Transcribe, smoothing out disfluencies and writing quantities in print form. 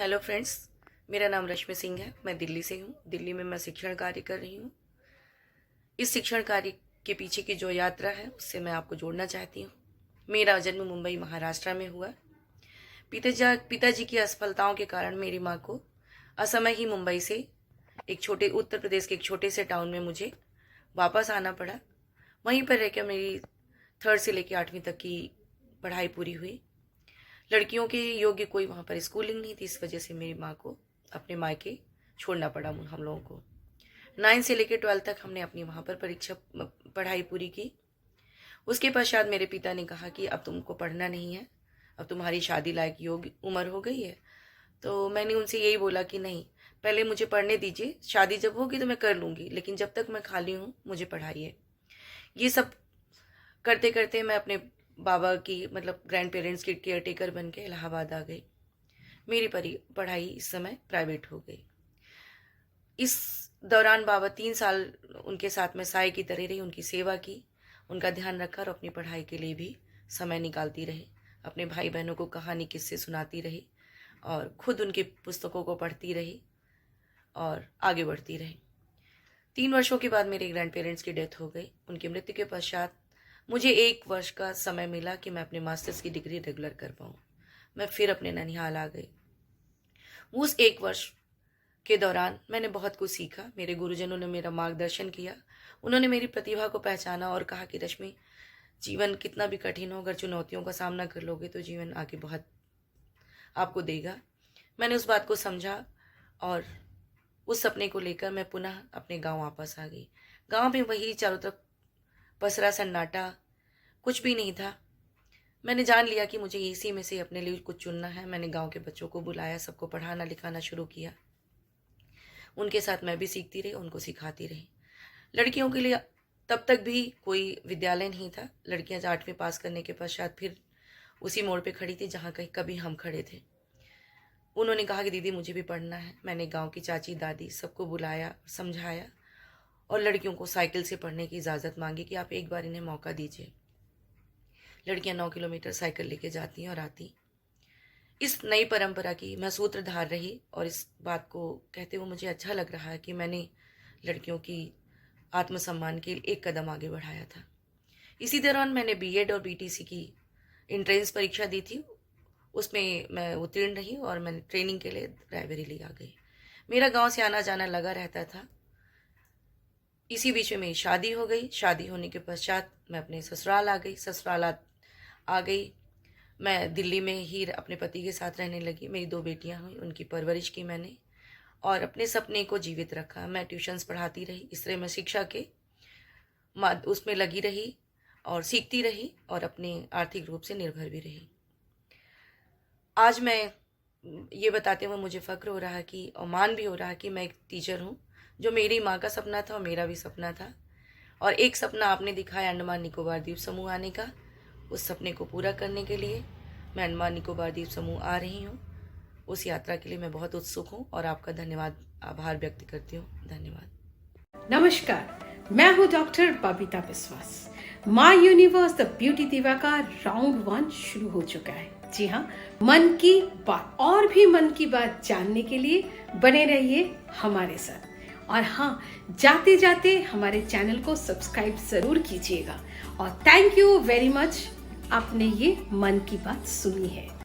Hello friends, मेरा नाम रश्मि सिंह है। मैं दिल्ली से हूँ। दिल्ली में मैं शिक्षण कार्य कर रही हूँ। इस शिक्षण कार्य के पीछे की जो यात्रा है उससे मैं आपको जोड़ना चाहती हूँ। मेरा जन्म मुंबई महाराष्ट्र में हुआ। पिताजी की असफलताओं के कारण मेरी माँ को असमय ही मुंबई से उत्तर प्रदेश के एक छोटे से टाउन में मुझे वापस आना पड़ा। वहीं पर रहकर मेरी 3rd से लेकर 8वीं तक की पढ़ाई पूरी हुई। लड़कियों के योग्य कोई वहाँ पर स्कूलिंग नहीं थी, इस वजह से मेरी माँ को अपने मायके छोड़ना पड़ा हम लोगों को। 9 से लेकर 12 तक हमने अपनी वहाँ पर पढ़ाई पूरी की। उसके पश्चात मेरे पिता ने कहा कि अब तुमको पढ़ना नहीं है, अब तुम्हारी शादी लायक योग्य उम्र हो गई है। तो मैंने उनसे यही बोला कि नहीं, पहले मुझे पढ़ने दीजिए, शादी जब होगी तो मैं कर लूँगी, लेकिन जब तक मैं खाली हूँ मुझे पढ़ाइए। ये सब करते करते मैं अपने बाबा की ग्रैंड पेरेंट्स की केयर टेकर बन के इलाहाबाद आ गई। मेरी पढ़ाई इस समय प्राइवेट हो गई। इस दौरान बाबा 3 साल उनके साथ में साय की तरह रही, उनकी सेवा की, उनका ध्यान रखा और अपनी पढ़ाई के लिए भी समय निकालती रही। अपने भाई बहनों को कहानी किस्से सुनाती रही और खुद उनकी पुस्तकों को पढ़ती रही और आगे बढ़ती रही। 3 वर्षों के बाद मेरे ग्रैंड पेरेंट्स की डेथ हो गई। उनकी मृत्यु के पश्चात मुझे 1 वर्ष का समय मिला कि मैं अपने मास्टर्स की डिग्री रेगुलर कर पाऊँ। मैं फिर अपने ननिहाल आ गई। उस 1 वर्ष के दौरान मैंने बहुत कुछ सीखा। मेरे गुरुजनों ने मेरा मार्गदर्शन किया। उन्होंने मेरी प्रतिभा को पहचाना और कहा कि रश्मि, जीवन कितना भी कठिन हो, अगर चुनौतियों का सामना कर लोगे तो जीवन आगे बहुत आपको देगा। मैंने उस बात को समझा और उस सपने को लेकर मैं पुनः अपने गाँव वापस आ गई। गाँव में वही चारों तरफ पसरा सन्नाटा, कुछ भी नहीं था। मैंने जान लिया कि मुझे इसी में से अपने लिए कुछ चुनना है। मैंने गांव के बच्चों को बुलाया, सबको पढ़ाना लिखाना शुरू किया। उनके साथ मैं भी सीखती रही, उनको सिखाती रही। लड़कियों के लिए तब तक भी कोई विद्यालय नहीं था। लड़कियां 8वीं पास करने के पश्चात फिर उसी मोड़ पे खड़ी थी जहाँ कहीं कभी हम खड़े थे। उन्होंने कहा कि दीदी मुझे भी पढ़ना है। मैंने गाँव की चाची दादी सबको बुलाया, समझाया और लड़कियों को साइकिल से पढ़ने की इजाज़त मांगी कि आप एक बार इन्हें मौका दीजिए। लड़कियां 9 किलोमीटर साइकिल लेके जाती हैं और आती। इस नई परंपरा की मैं सूत्रधार रही और इस बात को कहते हुए मुझे अच्छा लग रहा है कि मैंने लड़कियों की आत्मसम्मान के लिए एक कदम आगे बढ़ाया था। इसी दौरान मैंने बीएड और बीटीसी की एंट्रेंस परीक्षा दी थी। उसमें मैं उत्तीर्ण रही और मैंने ट्रेनिंग के लिए रायबरेली आ गई। मेरा गाँव से आना जाना लगा रहता था। इसी बीच में मेरी शादी हो गई। शादी होने के पश्चात मैं अपने ससुराल आ गई। मैं दिल्ली में ही अपने पति के साथ रहने लगी। मेरी 2 बेटियां हुई, उनकी परवरिश की मैंने और अपने सपने को जीवित रखा। मैं ट्यूशन्स पढ़ाती रही। इस तरह मैं शिक्षा के उसमें लगी रही और सीखती रही और अपने आर्थिक रूप से निर्भर भी रही। आज मैं ये बताते हुए मुझे फ़ख्र हो रहा है कि और मान भी हो रहा है कि मैं एक टीचर हूँ। जो मेरी माँ का सपना था और मेरा भी सपना था, और एक सपना आपने दिखाया अंडमान निकोबार द्वीप समूह आने का। उस सपने को पूरा करने के लिए मैं अंडमान निकोबार द्वीप समूह आ रही हूँ। उस यात्रा के लिए मैं बहुत उत्सुक हूँ और आपका आभार व्यक्त करती हूँ। धन्यवाद। नमस्कार, मैं हूँ doctor Babita Biswas. My universe the beauty दिवा का राउंड 1 शुरू हो चुका है। जी हाँ, मन की बात और भी मन की बात जानने के लिए बने रहिए हमारे साथ। और हाँ, जाते जाते हमारे चैनल को सब्सक्राइब जरूर कीजिएगा। और थैंक यू वेरी मच, आपने ये मन की बात सुनी है।